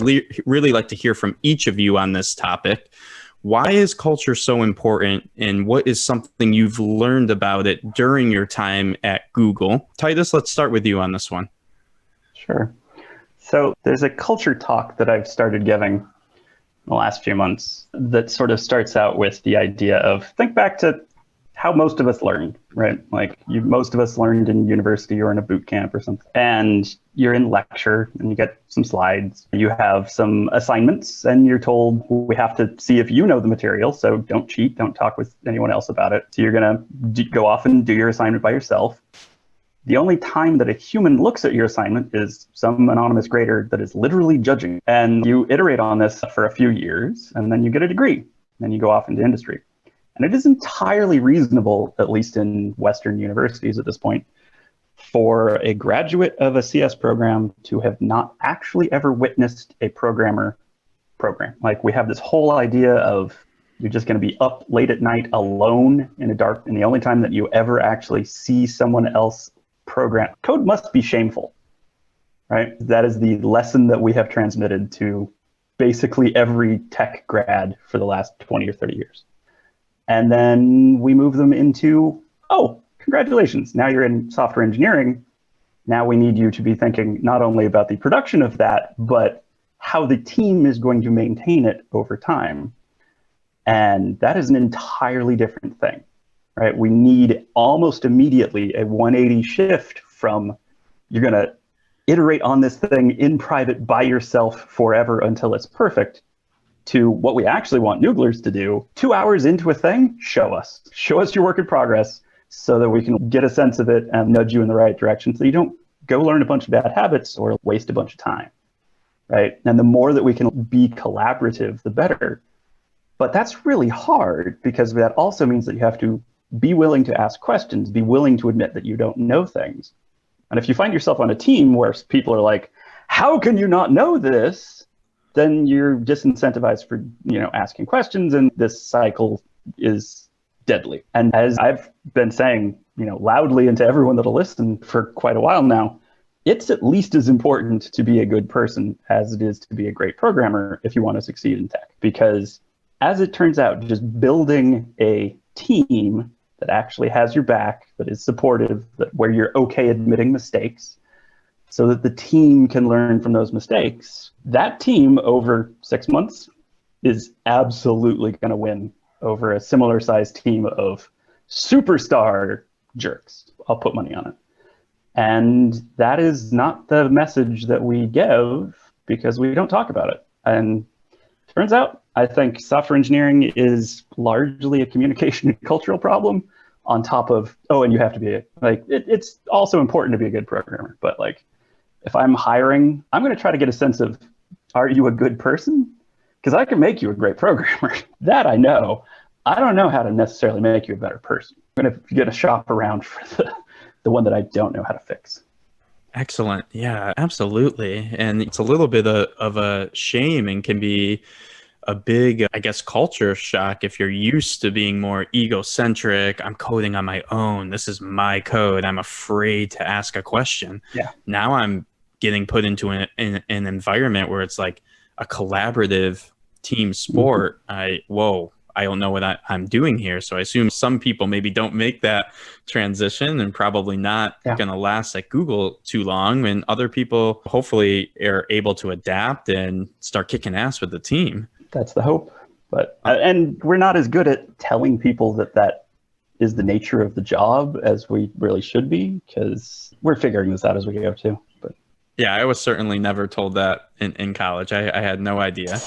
really like to hear from each of you on this topic. Why is culture so important, and what is something you've learned about it during your time at Google? Titus, let's start with you on this one. Sure. So there's a culture talk that I've started giving in the last few months that sort of starts out with the idea of think back to how most of us learned, right? Like most of us learned in university or in a boot camp or something. And you're in lecture and you get some slides. You have some assignments and you're told we have to see if you know the material. So don't cheat, don't talk with anyone else about it. So you're going to go off and do your assignment by yourself. The only time that a human looks at your assignment is some anonymous grader that is literally judging. And you iterate on this for a few years and then you get a degree. Then you go off into industry. And it is entirely reasonable, at least in Western universities at this point, for a graduate of a CS program to have not actually ever witnessed a programmer program. Like we have this whole idea of you're just going to be up late at night alone in a dark, and the only time that you ever actually see someone else program. Code must be shameful, right? That is the lesson that we have transmitted to basically every tech grad for the last 20 or 30 years. And then we move them into, oh, congratulations, now you're in software engineering. Now we need you to be thinking not only about the production of that, but how the team is going to maintain it over time. And that is an entirely different thing, right? We need almost immediately a 180 shift from you're going to iterate on this thing in private by yourself forever until it's perfect, to what we actually want Nooglers to do. 2 hours into a thing, show us your work in progress so that we can get a sense of it and nudge you in the right direction so you don't go learn a bunch of bad habits or waste a bunch of time, right? And the more that we can be collaborative, the better. But that's really hard because that also means that you have to be willing to ask questions, be willing to admit that you don't know things. And if you find yourself on a team where people are like, how can you not know this? Then you're disincentivized for, asking questions, and this cycle is deadly. And as I've been saying, loudly into everyone that'll listen for quite a while now, it's at least as important to be a good person as it is to be a great programmer if you want to succeed in tech. Because as it turns out, just building a team that actually has your back, that is supportive, where you're okay admitting mistakes, so that the team can learn from those mistakes, that team over 6 months is absolutely going to win over a similar sized team of superstar jerks. I'll put money on it. And that is not the message that we give because we don't talk about it. And turns out, I think software engineering is largely a communication and cultural problem on top of, and you have to be, it's also important to be a good programmer, but if I'm hiring, I'm going to try to get a sense of, are you a good person? Because I can make you a great programmer. That I know. I don't know how to necessarily make you a better person. I'm going to shop around for the one that I don't know how to fix. Excellent. Yeah, absolutely. And it's a little bit of a shame and can be a big, culture shock if you're used to being more egocentric. I'm coding on my own. This is my code. I'm afraid to ask a question. Yeah. Now I'm getting put into an environment where it's like a collaborative team sport. Mm-hmm. I don't know what I'm doing here. So I assume some people maybe don't make that transition and probably not going to last at Google too long. And other people hopefully are able to adapt and start kicking ass with the team. That's the hope. But and we're not as good at telling people that is the nature of the job as we really should be, because we're figuring this out as we go too. But yeah, I was certainly never told that in college. I had no idea.